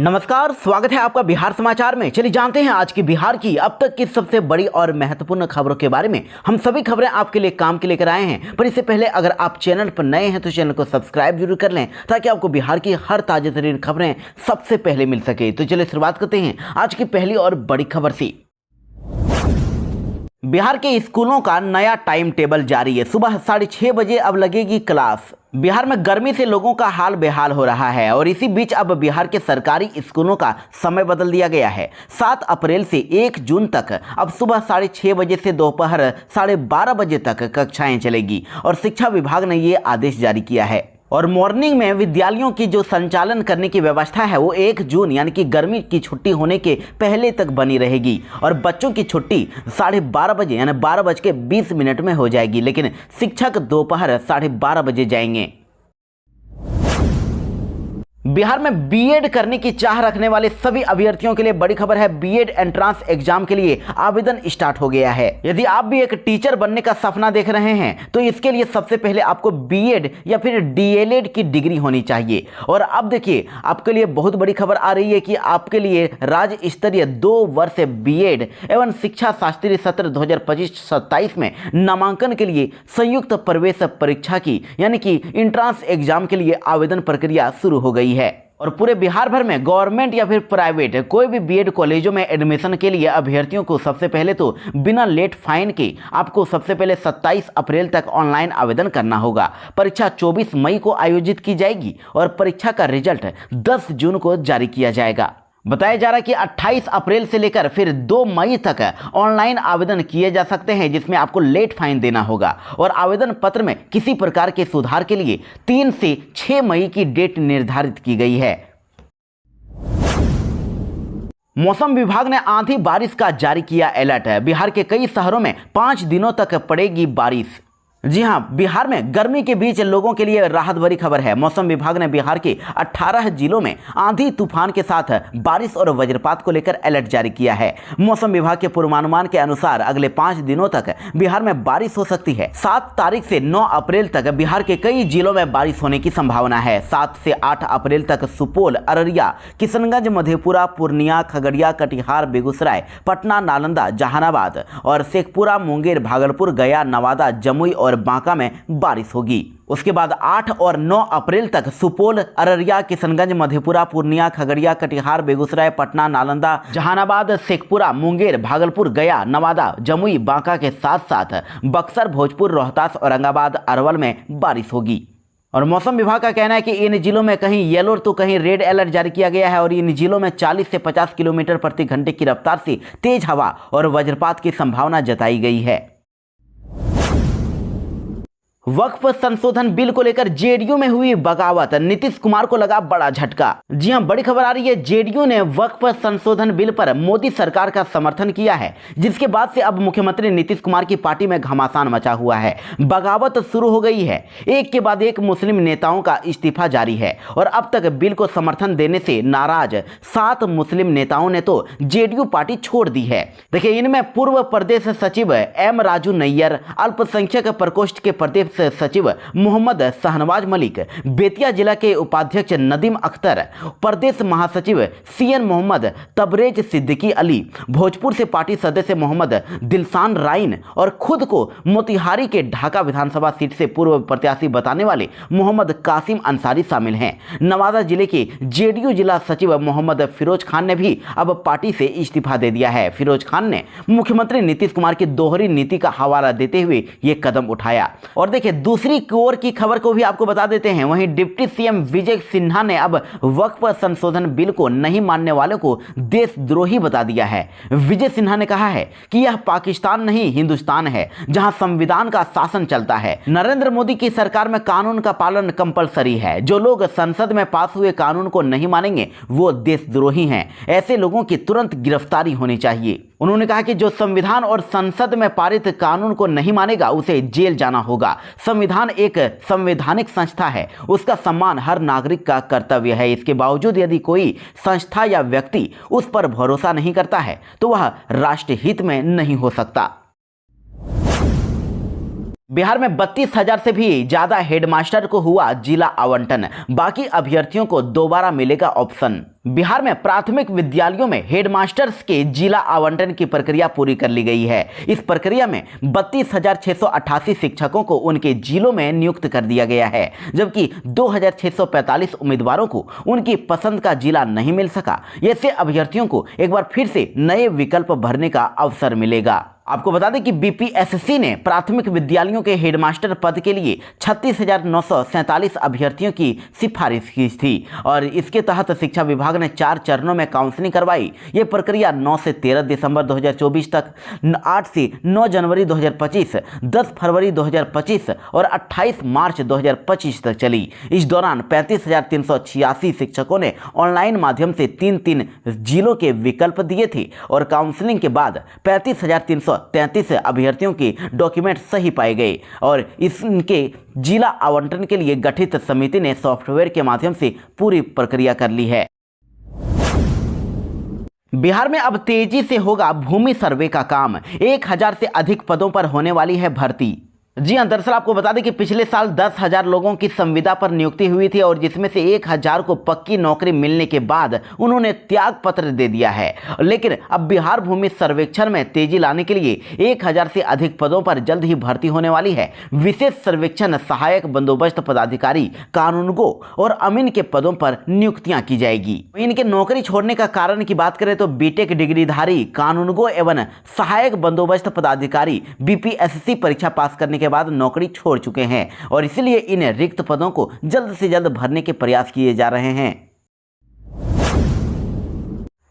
नमस्कार, स्वागत है आपका बिहार समाचार में। चलिए जानते हैं आज की बिहार की अब तक की सबसे बड़ी और महत्वपूर्ण खबरों के बारे में। हम सभी खबरें आपके लिए काम के लेकर आए हैं, पर इससे पहले अगर आप चैनल पर नए हैं तो चैनल को सब्सक्राइब जरूर कर लें ताकि आपको बिहार की हर ताजा तरीन खबरें सबसे पहले मिल सके। तो चलिए शुरुआत करते हैं आज की पहली और बड़ी खबर से। बिहार के स्कूलों का नया टाइम टेबल जारी है। सुबह 6:30 बजे अब लगेगी क्लास। बिहार में गर्मी से लोगों का हाल बेहाल हो रहा है और इसी बीच अब बिहार के सरकारी स्कूलों का समय बदल दिया गया है। 7 अप्रैल से 1 जून तक अब सुबह 6:30 बजे से दोपहर 12:30 बजे तक कक्षाएं चलेगी और शिक्षा विभाग ने ये आदेश जारी किया है। और मॉर्निंग में विद्यालयों की जो संचालन करने की व्यवस्था है वो 1 जून यानी कि गर्मी की छुट्टी होने के पहले तक बनी रहेगी और बच्चों की छुट्टी 12:30 बजे यानी 12:20 में हो जाएगी, लेकिन शिक्षक दोपहर 12:30 बजे जाएंगे। बिहार में बीएड करने की चाह रखने वाले सभी अभ्यर्थियों के लिए बड़ी खबर है। बीएड एंट्रेंस एग्जाम के लिए आवेदन स्टार्ट हो गया है। यदि आप भी एक टीचर बनने का सपना देख रहे हैं तो इसके लिए सबसे पहले आपको बीएड या फिर डीएलएड की डिग्री होनी चाहिए। और अब देखिए आपके लिए बहुत बड़ी खबर आ रही है कि आपके लिए राज्य स्तरीय 2 वर्ष बीएड एवं शिक्षा शास्त्री सत्र 2025-27 में नामांकन के लिए संयुक्त प्रवेश परीक्षा की यानी कि एंट्रेंस एग्जाम के लिए आवेदन प्रक्रिया शुरू हो गई है। और पूरे बिहार भर में गवर्नमेंट या फिर प्राइवेट कोई भी बीएड कॉलेजों में एडमिशन के लिए अभ्यर्थियों को सबसे पहले तो बिना लेट फाइन के आपको सबसे पहले 27 अप्रैल तक ऑनलाइन आवेदन करना होगा। परीक्षा 24 मई को आयोजित की जाएगी और परीक्षा का रिजल्ट 10 जून को जारी किया जाएगा। बताया जा रहा है कि 28 अप्रैल से लेकर फिर 2 मई तक ऑनलाइन आवेदन किए जा सकते हैं, जिसमें आपको लेट फाइन देना होगा। और आवेदन पत्र में किसी प्रकार के सुधार के लिए 3 से 6 मई की डेट निर्धारित की गई है। मौसम विभाग ने आंधी बारिश का जारी किया अलर्ट है। बिहार के कई शहरों में 5 दिनों तक पड़ेगी बारिश। जी हां, बिहार में गर्मी के बीच लोगों के लिए राहत भरी खबर है। मौसम विभाग ने बिहार के 18 जिलों में आंधी तूफान के साथ बारिश और वज्रपात को लेकर अलर्ट जारी किया है। मौसम विभाग के पूर्वानुमान के अनुसार अगले 5 दिनों तक बिहार में बारिश हो सकती है। 7 तारीख से 9 अप्रैल तक बिहार के कई जिलों में बारिश होने की संभावना है। 7 से 8 अप्रैल तक सुपौल, अररिया, किशनगंज, मधेपुरा, पूर्णिया, खगड़िया, कटिहार, बेगूसराय, पटना, नालंदा, जहानाबाद और शेखपुरा, मुंगेर, भागलपुर, गया, नवादा, जमुई और बांका में बारिश होगी। उसके बाद 8 और 9 अप्रैल तक सुपौल, अररिया, किशनगंज, मधेपुरा, पूर्णिया, खगड़िया, कटिहार, बेगूसराय, पटना, नालंदा, जहानाबाद, शेखपुरा, मुंगेर, भागलपुर, गया, नवादा, जमुई, बांका के साथ साथ बक्सर, भोजपुर, रोहतास, औरंगाबाद, अरवल में बारिश होगी। और मौसम विभाग का कहना है कि इन जिलों में कहीं येलो तो कहीं रेड अलर्ट जारी किया गया है और इन जिलों में 40 से 50 किलोमीटर प्रति घंटे की रफ्तार से तेज हवा और वज्रपात की संभावना जताई गई है। वक्फ संशोधन बिल को लेकर जेडीयू में हुई बगावत, नीतीश कुमार को लगा बड़ा झटका। जी हां, बड़ी खबर आ रही है। जेडीयू ने वक्फ संशोधन बिल पर मोदी सरकार का समर्थन किया है, जिसके बाद से अब मुख्यमंत्री नीतीश कुमार की पार्टी में घमासान मचा हुआ है। बगावत शुरू हो गई है। एक के बाद एक मुस्लिम नेताओं का इस्तीफा जारी है और अब तक बिल को समर्थन देने से नाराज 7 मुस्लिम नेताओं ने तो जेडीयू पार्टी छोड़ दी है। देखिए, इनमें पूर्व प्रदेश सचिव एम राजू नैयर, अल्पसंख्यक प्रकोष्ठ के प्रदेश सचिव मोहम्मद शाहनवाज मलिक, बेतिया जिला के उपाध्यक्ष नदीम अख्तर, प्रदेश महासचिव सीएन मोहम्मद, तबरेज सिद्दीकी अली, भोजपुर से पार्टी सदस्य मोहम्मद दिलसान राइन और खुद को मोतिहारी के ढाका विधानसभा सीट से पूर्व प्रत्याशी बताने वाले मोहम्मद कासिम अंसारी शामिल हैं। नवादा जिले के जेडीयू जिला सचिव मोहम्मद फिरोज खान ने भी अब पार्टी से इस्तीफा दे दिया है। फिरोज खान ने मुख्यमंत्री नीतीश कुमार की दोहरी नीति का हवाला देते हुए यह कदम उठाया। और देखिए, दूसरी ओर की खबर को भी आपको बता देते हैं। वहीं डिप्टी सीएम विजय सिन्हा ने अब वक्फ संशोधन बिल को नहीं मानने वालों को देशद्रोही बता दिया है। विजय सिन्हा ने कहा है कि यह पाकिस्तान नहीं हिंदुस्तान है, जहां संविधान का शासन चलता है। नरेंद्र मोदी की सरकार में कानून का पालन कंपलसरी है। जो लोग संसद में पास हुए कानून को नहीं मानेंगे वो देशद्रोही हैं। ऐसे लोगों की तुरंत गिरफ्तारी होनी चाहिए। उन्होंने कहा कि जो संविधान और संसद में पारित कानून को नहीं मानेगा उसे जेल जाना होगा। संविधान एक संवैधानिक संस्था है, उसका सम्मान हर नागरिक का कर्तव्य है। इसके बावजूद यदि कोई संस्था या व्यक्ति उस पर भरोसा नहीं करता है तो वह राष्ट्रहित में नहीं हो सकता। बिहार में 32,000 से भी ज्यादा हेडमास्टर को हुआ जिला आवंटन, बाकी अभ्यर्थियों को दोबारा मिलेगा ऑप्शन। बिहार में प्राथमिक विद्यालयों में हेडमास्टर्स के जिला आवंटन की प्रक्रिया पूरी कर ली गई है। इस प्रक्रिया में 32,688 शिक्षकों को उनके जिलों में नियुक्त कर दिया गया है, जबकि 2,645 उम्मीदवारों को उनकी पसंद का जिला नहीं मिल सका। ऐसे अभ्यर्थियों को एक बार फिर से नए विकल्प भरने का अवसर मिलेगा। आपको बता दें कि बीपीएससी ने प्राथमिक विद्यालयों के हेडमास्टर पद के लिए 36,947 अभ्यर्थियों की सिफारिश की थी और इसके तहत शिक्षा विभाग ने 4 चरणों में काउंसलिंग करवाई। ये प्रक्रिया 9 से 13 दिसंबर 2024 तक, 8 से 9 जनवरी 2025, 10 फरवरी 2025 और 28 मार्च 2025 तक चली। इस दौरान 35,386 शिक्षकों ने ऑनलाइन माध्यम से 3-3 जिलों के विकल्प दिए थे और काउंसलिंग के बाद 35,333 अभ्यर्थियों के डॉक्यूमेंट सही पाए गए और इनके जिला आवंटन के लिए गठित समिति ने सॉफ्टवेयर के माध्यम से पूरी प्रक्रिया कर ली है। बिहार में अब तेजी से होगा भूमि सर्वे का काम, 1,000 से अधिक पदों पर होने वाली है भर्ती। जी हाँ, दरअसल आपको बता दें कि पिछले साल 10,000 लोगों की संविदा पर नियुक्ति हुई थी और जिसमें से 1,000 को पक्की नौकरी मिलने के बाद उन्होंने त्याग पत्र दे दिया है। लेकिन अब बिहार भूमि सर्वेक्षण में तेजी लाने के लिए 1,000 से अधिक पदों पर जल्द ही भर्ती होने वाली है। विशेष सर्वेक्षण सहायक बंदोबस्त पदाधिकारी, कानूनगो और अमीन के पदों पर नियुक्तियां की जाएगी। इनके नौकरी छोड़ने का कारण की बात करें तो बीटेक डिग्रीधारी कानूनगो एवं सहायक बंदोबस्त पदाधिकारी बीपीएससी परीक्षा पास करने के बाद नौकरी छोड़ चुके हैं और इसलिए इन रिक्त पदों को जल्द से जल्द भरने के प्रयास किए जा रहे हैं।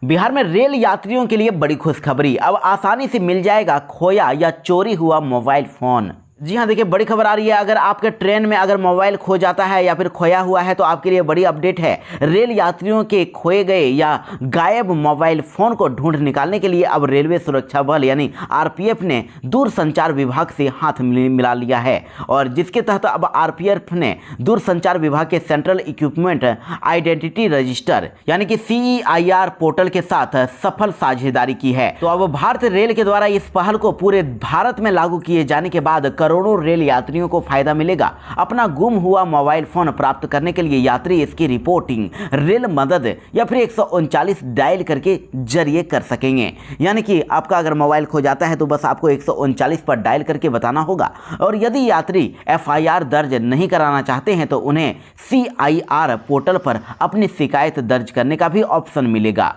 बिहार में रेल यात्रियों के लिए बड़ी खुशखबरी, अब आसानी से मिल जाएगा खोया या चोरी हुआ मोबाइल फोन। जी हाँ, देखिए बड़ी खबर आ रही है। अगर आपके ट्रेन में अगर मोबाइल खो जाता है या फिर खोया हुआ है तो आपके लिए बड़ी अपडेट है। रेल यात्रियों के खोए गए या गायब मोबाइल फोन को ढूंढ निकालने के लिए अब रेलवे सुरक्षा बल यानी आरपीएफ ने दूरसंचार विभाग से हाथ मिला लिया है और जिसके तहत अब आरपीएफ ने दूरसंचार विभाग के सेंट्रल इक्विपमेंट आइडेंटिटी रजिस्टर यानी कि CEIR पोर्टल के साथ सफल साझेदारी की है। तो अब भारतीय रेल के द्वारा इस पहल को पूरे भारत में लागू किए जाने के बाद करोड़ों रेल यात्रियों को फायदा मिलेगा। अपना गुम हुआ मोबाइल फोन प्राप्त करने के लिए यात्री इसकी रिपोर्टिंग रेल मदद या फिर 139 डायल करके जरिए कर सकेंगे। यानी कि आपका अगर मोबाइल खो जाता है तो बस आपको 139 पर डायल करके बताना होगा और यदि यात्री FIR दर्ज नहीं कराना चाहते हैं तो उन्हें CIR पोर्टल पर अपनी शिकायत दर्ज करने का भी ऑप्शन मिलेगा।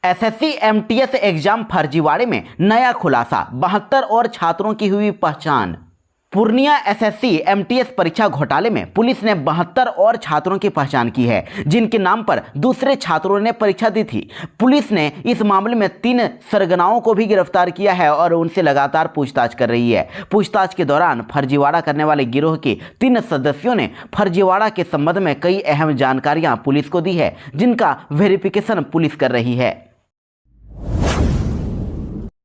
SSC MTS एग्जाम फर्जीवाड़े में नया खुलासा, 72 और छात्रों की हुई पहचान। पूर्णिया SSC MTS परीक्षा घोटाले में पुलिस ने 72 और छात्रों की पहचान की है जिनके नाम पर दूसरे छात्रों ने परीक्षा दी थी। पुलिस ने इस मामले में 3 सरगनाओं को भी गिरफ्तार किया है और उनसे लगातार पूछताछ कर रही है। पूछताछ के दौरान फर्जीवाड़ा करने वाले गिरोह के 3 सदस्यों ने फर्जीवाड़ा के संबंध में कई अहम जानकारियां पुलिस को दी है जिनका वेरिफिकेशन पुलिस कर रही है।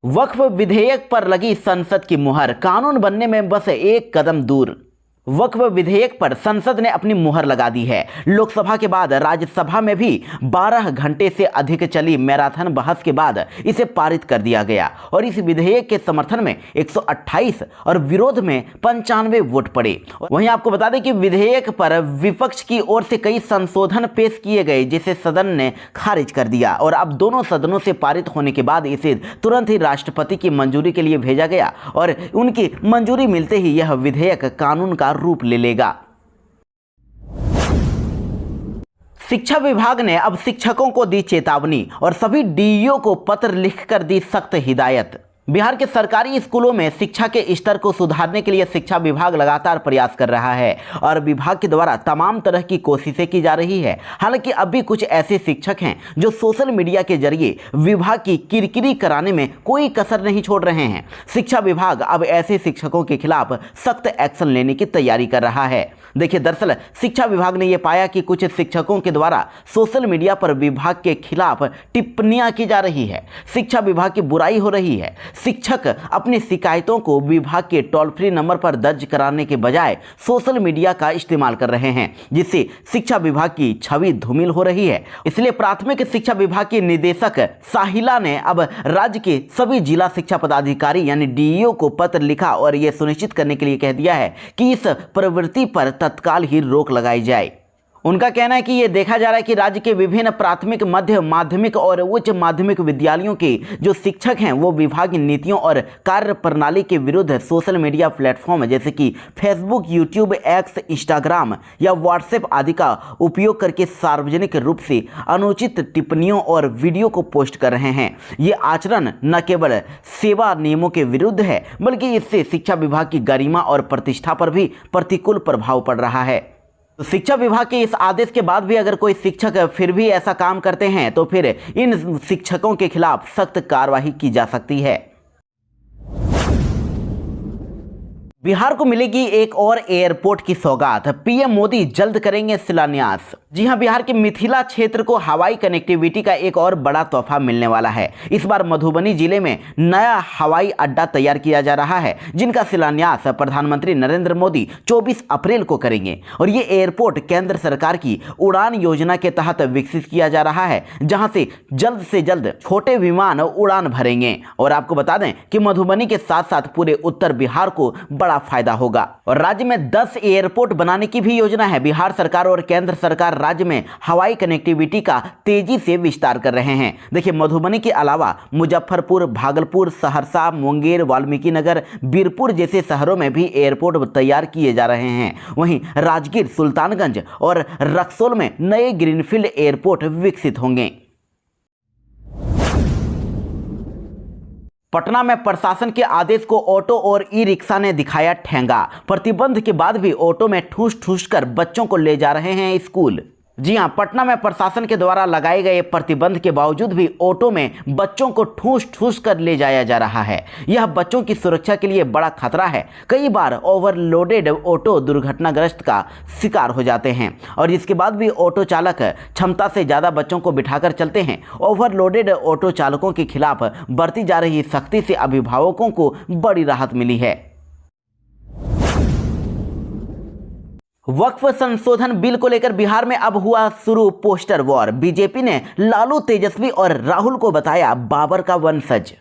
वक्फ विधेयक पर लगी संसद की मुहर, कानून बनने में बस एक कदम दूर। वक्फ विधेयक पर संसद ने अपनी मुहर लगा दी है। लोकसभा के बाद राज्यसभा में भी 12 घंटे से अधिक चली मैराथन बहस के बाद इसे पारित कर दिया गया और इस विधेयक के समर्थन में 128 और विरोध में 95 वोट पड़े। वहीं आपको बता दें कि विधेयक पर विपक्ष की ओर से कई संशोधन पेश किए गए जिसे सदन ने खारिज कर दिया और अब दोनों सदनों से पारित होने के बाद इसे तुरंत ही राष्ट्रपति की मंजूरी के लिए भेजा गया और उनकी मंजूरी मिलते ही यह विधेयक कानून का रूप ले लेगा। शिक्षा विभाग ने अब शिक्षकों को दी चेतावनी और सभी डीईओ को पत्र लिखकर दी सख्त हिदायत। बिहार के सरकारी स्कूलों में शिक्षा के स्तर को सुधारने के लिए शिक्षा विभाग लगातार प्रयास कर रहा है और विभाग के द्वारा तमाम तरह की कोशिशें की जा रही है। हालांकि अब भी कुछ ऐसे शिक्षक हैं जो सोशल मीडिया के जरिए विभाग की किरकिरी कराने में कोई कसर नहीं छोड़ रहे हैं। शिक्षा विभाग अब ऐसे शिक्षकों के खिलाफ सख्त एक्शन लेने की तैयारी कर रहा है। देखिए, दरअसल शिक्षा विभाग ने यह पाया कि कुछ शिक्षकों के द्वारा सोशल मीडिया पर विभाग के खिलाफ टिप्पणियां की जा रही है, शिक्षा विभाग की बुराई हो रही है। शिक्षक अपनी शिकायतों को विभाग के टोल फ्री नंबर पर दर्ज कराने के बजाय सोशल मीडिया का इस्तेमाल कर रहे हैं, जिससे शिक्षा विभाग की छवि धूमिल हो रही है। इसलिए प्राथमिक शिक्षा विभाग की निदेशक साहिला ने अब राज्य के सभी जिला शिक्षा पदाधिकारी यानी डीईओ को पत्र लिखा और यह सुनिश्चित करने के लिए कह दिया है कि इस प्रवृत्ति पर तत्काल ही रोक लगाई जाए। उनका कहना है कि ये देखा जा रहा है कि राज्य के विभिन्न प्राथमिक, मध्य माध्यमिक और उच्च माध्यमिक विद्यालयों के जो शिक्षक हैं वो विभाग की नीतियों और कार्य प्रणाली के विरुद्ध सोशल मीडिया प्लेटफॉर्म जैसे कि फेसबुक, यूट्यूब, एक्स, इंस्टाग्राम या व्हाट्सएप आदि का उपयोग करके सार्वजनिक रूप से अनुचित टिप्पणियों और वीडियो को पोस्ट कर रहे हैं। ये आचरण न केवल सेवा नियमों के विरुद्ध है बल्कि इससे शिक्षा विभाग की गरिमा और प्रतिष्ठा पर भी प्रतिकूल प्रभाव पड़ रहा है। तो शिक्षा विभाग के इस आदेश के बाद भी अगर कोई शिक्षक फिर भी ऐसा काम करते हैं तो फिर इन शिक्षकों के खिलाफ सख्त कार्रवाई की जा सकती है। बिहार को मिलेगी एक और एयरपोर्ट की सौगात, पीएम मोदी जल्द करेंगे शिलान्यास। जी हां, बिहार के मिथिला क्षेत्र को हवाई कनेक्टिविटी का एक और बड़ा तोहफा मिलने वाला है। इस बार मधुबनी जिले में नया हवाई अड्डा तैयार किया जा रहा है, जिनका शिलान्यास प्रधानमंत्री नरेंद्र मोदी 24 अप्रैल को करेंगे। और ये एयरपोर्ट केंद्र सरकार की उड़ान योजना के तहत विकसित किया जा रहा है, जहां से जल्द छोटे विमान उड़ान भरेंगे। और आपको बता दें कि मधुबनी के साथ साथ पूरे उत्तर बिहार को बड़ा फायदा होगा। और राज्य में 10 एयरपोर्ट बनाने की भी योजना है। बिहार सरकार और केंद्र सरकार राज्य में हवाई कनेक्टिविटी का तेजी से विस्तार कर रहे हैं। देखिए, मधुबनी के अलावा मुजफ्फरपुर, भागलपुर, सहरसा, मुंगेर, वाल्मीकि नगर, बीरपुर जैसे शहरों में भी एयरपोर्ट तैयार किए जा रहे हैं। वहीं राजगीर, सुल्तानगंज और रक्सौल में नए ग्रीनफील्ड एयरपोर्ट विकसित होंगे। पटना में प्रशासन के आदेश को ऑटो और ई रिक्शा ने दिखाया ठेंगा। प्रतिबंध के बाद भी ऑटो में ठूस ठूस कर बच्चों को ले जा रहे हैं स्कूल। जी हां, पटना में प्रशासन के द्वारा लगाए गए प्रतिबंध के बावजूद भी ऑटो में बच्चों को ठूस ठूस कर ले जाया जा रहा है। यह बच्चों की सुरक्षा के लिए बड़ा खतरा है। कई बार ओवरलोडेड ऑटो दुर्घटनाग्रस्त का शिकार हो जाते हैं और इसके बाद भी ऑटो चालक क्षमता से ज़्यादा बच्चों को बिठाकर चलते हैं। ओवरलोडेड ऑटो चालकों के खिलाफ बरती जा रही सख्ती से अभिभावकों को बड़ी राहत मिली है। वक्फ संशोधन बिल को लेकर बिहार में अब हुआ शुरू पोस्टर वॉर। बीजेपी ने लालू, तेजस्वी और राहुल को बताया बाबर का वंशज।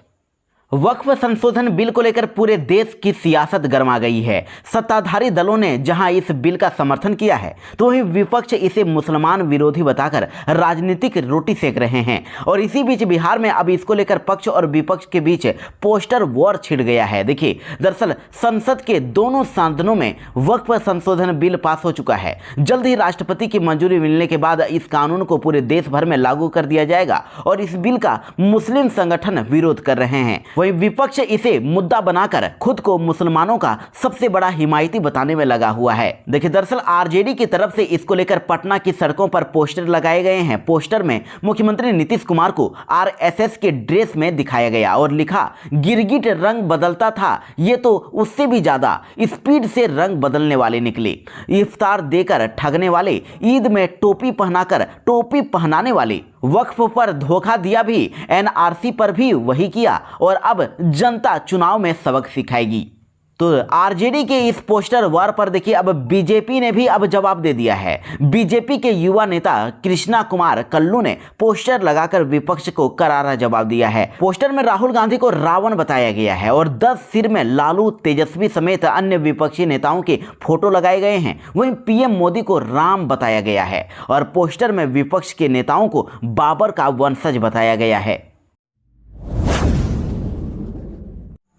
वक्फ संशोधन बिल को लेकर पूरे देश की सियासत गर्मा गई है। सत्ताधारी दलों ने जहां इस बिल का समर्थन किया है तो वहीं विपक्ष इसे मुसलमान विरोधी बताकर राजनीतिक रोटी सेक रहे हैं। और इसी बीच बिहार में अब इसको लेकर पक्ष और विपक्ष के बीच पोस्टर वॉर छिड़ गया है। देखिए, दरअसल संसद के दोनों सदनों में वक्फ संशोधन बिल पास हो चुका है। जल्द ही राष्ट्रपति की मंजूरी मिलने के बाद इस कानून को पूरे देश भर में लागू कर दिया जाएगा और इस बिल का मुस्लिम संगठन विरोध कर रहे हैं। वहीं विपक्ष इसे मुद्दा बनाकर खुद को मुसलमानों का सबसे बड़ा हिमायती बताने में लगा हुआ है। देखिए, दरअसल आरजेडी की तरफ से इसको लेकर पटना की सड़कों पर पोस्टर लगाए गए हैं। पोस्टर में मुख्यमंत्री नीतीश कुमार को आरएसएस के ड्रेस में दिखाया गया और लिखा, गिरगिट रंग बदलता था, ये तो उससे भी ज्यादा स्पीड से रंग बदलने वाले निकले। इफ्तार देकर ठगने वाले, ईद में टोपी पहनाकर टोपी पहनाने वाले, वक्फ पर धोखा दिया भी, एनआरसी पर भी वही किया और अब जनता चुनाव में सबक सिखाएगी। तो आरजेडी के इस पोस्टर वार पर देखिए अब बीजेपी ने भी अब जवाब दे दिया है। बीजेपी के युवा नेता कृष्णा कुमार कल्लू ने पोस्टर लगाकर विपक्ष को करारा जवाब दिया है। पोस्टर में राहुल गांधी को रावण बताया गया है और 10 सिर में लालू, तेजस्वी समेत अन्य विपक्षी नेताओं के फोटो लगाए गए हैं। वहीं पीएम मोदी को राम बताया गया है और पोस्टर में विपक्ष के नेताओं को बाबर का वंशज बताया गया है।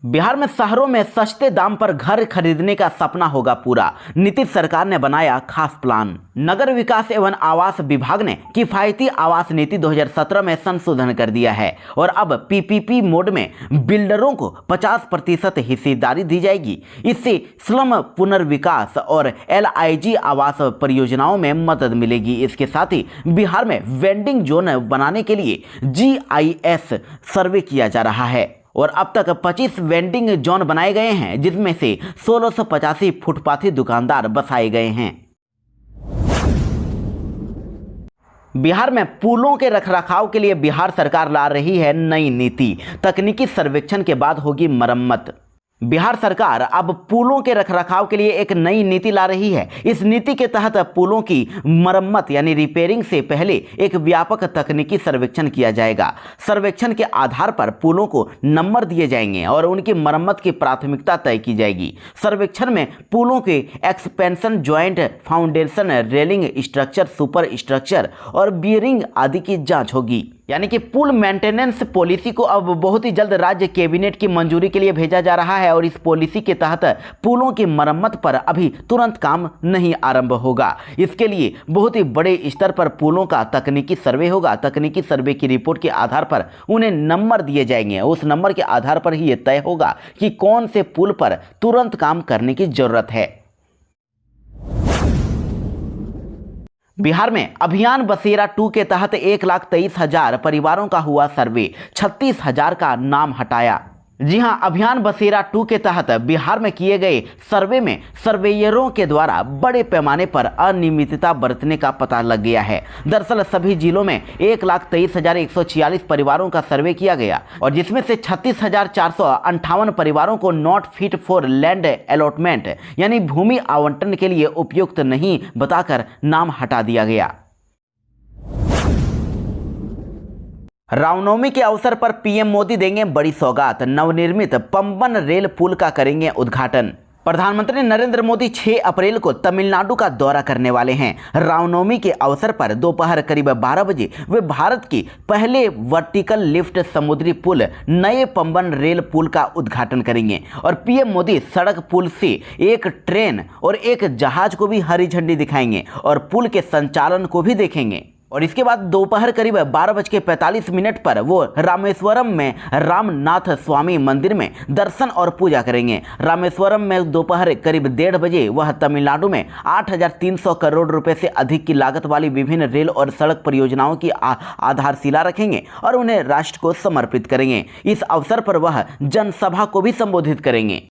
बिहार में शहरों में सस्ते दाम पर घर खरीदने का सपना होगा पूरा। नीतीश सरकार ने बनाया खास प्लान। नगर विकास एवं आवास विभाग ने किफायती आवास नीति 2017 में संशोधन कर दिया है और अब पीपीपी मोड में बिल्डरों को 50% हिस्सेदारी दी जाएगी। इससे स्लम पुनर्विकास और एलआईजी आवास परियोजनाओं में मदद मिलेगी। इसके साथ ही बिहार में वेंडिंग जोन बनाने के लिए जीआईएस सर्वे किया जा रहा है और अब तक 25 वेंडिंग जोन बनाए गए हैं, जिसमें से 1685 फुटपाथी दुकानदार बसाए गए हैं। बिहार में पुलों के रखरखाव के लिए बिहार सरकार ला रही है नई नीति। तकनीकी सर्वेक्षण के बाद होगी मरम्मत। बिहार सरकार अब पुलों के रखरखाव के लिए एक नई नीति ला रही है। इस नीति के तहत पुलों की मरम्मत यानी रिपेयरिंग से पहले एक व्यापक तकनीकी सर्वेक्षण किया जाएगा। सर्वेक्षण के आधार पर पुलों को नंबर दिए जाएंगे और उनकी मरम्मत की प्राथमिकता तय की जाएगी। सर्वेक्षण में पुलों के expansion, joint, foundation, railing structure, super structure और बियरिंग आदि की जाँच होगी। यानी कि पुल मेंटेनेंस पॉलिसी को अब बहुत ही जल्द राज्य कैबिनेट की मंजूरी के लिए भेजा जा रहा है और इस पॉलिसी के तहत पुलों की मरम्मत पर अभी तुरंत काम नहीं आरंभ होगा। इसके लिए बहुत ही बड़े स्तर पर पुलों का तकनीकी सर्वे होगा। तकनीकी सर्वे की रिपोर्ट के आधार पर उन्हें नंबर दिए जाएंगे। उस नंबर के आधार पर ही ये तय होगा कि कौन से पुल पर तुरंत काम करने की जरूरत है। बिहार में अभियान बसेरा 2 के तहत 1,23,000 परिवारों का हुआ सर्वे, 36,000 का नाम हटाया। जी हां, अभियान बसेरा 2 के तहत बिहार में किए गए सर्वे में सर्वेयरों के द्वारा बड़े पैमाने पर अनियमितता बरतने का पता लग गया है। दरअसल सभी जिलों में 1,23,146 परिवारों का सर्वे किया गया और जिसमें से 36,458 परिवारों को not fit for land allotment यानी भूमि आवंटन के लिए उपयुक्त नहीं बताकर नाम हटा दिया गया। रामनवमी के अवसर पर पीएम मोदी देंगे बड़ी सौगात। नवनिर्मित पंबन रेल पुल का करेंगे उद्घाटन। प्रधानमंत्री नरेंद्र मोदी 6 अप्रैल को तमिलनाडु का दौरा करने वाले हैं। रामनवमी के अवसर पर दोपहर करीब 12 बजे वे भारत की पहले वर्टिकल लिफ्ट समुद्री पुल नए पंबन रेल पुल का उद्घाटन करेंगे और पीएम मोदी सड़क पुल से एक ट्रेन और एक जहाज को भी हरी झंडी दिखाएंगे और पुल के संचालन को भी देखेंगे। और इसके बाद दोपहर करीब 12:45 पर वो रामेश्वरम में रामनाथ स्वामी मंदिर में दर्शन और पूजा करेंगे। रामेश्वरम में दोपहर करीब 1:30 बजे वह तमिलनाडु में 8,300 करोड़ रुपए से अधिक की लागत वाली विभिन्न रेल और सड़क परियोजनाओं की आधारशिला रखेंगे और उन्हें राष्ट्र को समर्पित करेंगे। इस अवसर पर वह जनसभा को भी संबोधित करेंगे।